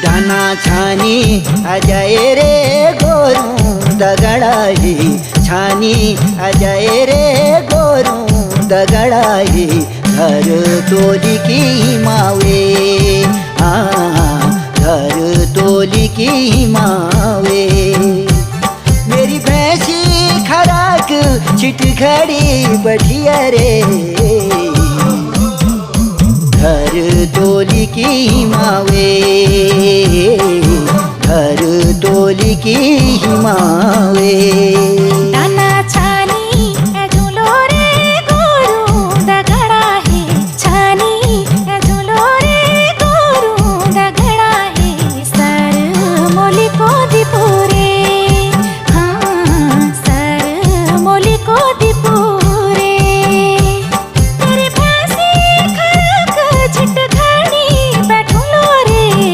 धाना छानी अजय रे गोरू दगड़ाई छानी अजय रे गोरू दगड़ाई घर तोली की मावे घर तोली की मावे मेरी भैंसी खराक छिट खड़ी बढ़िया रे घर तोली की मावे घर तोली की मावे।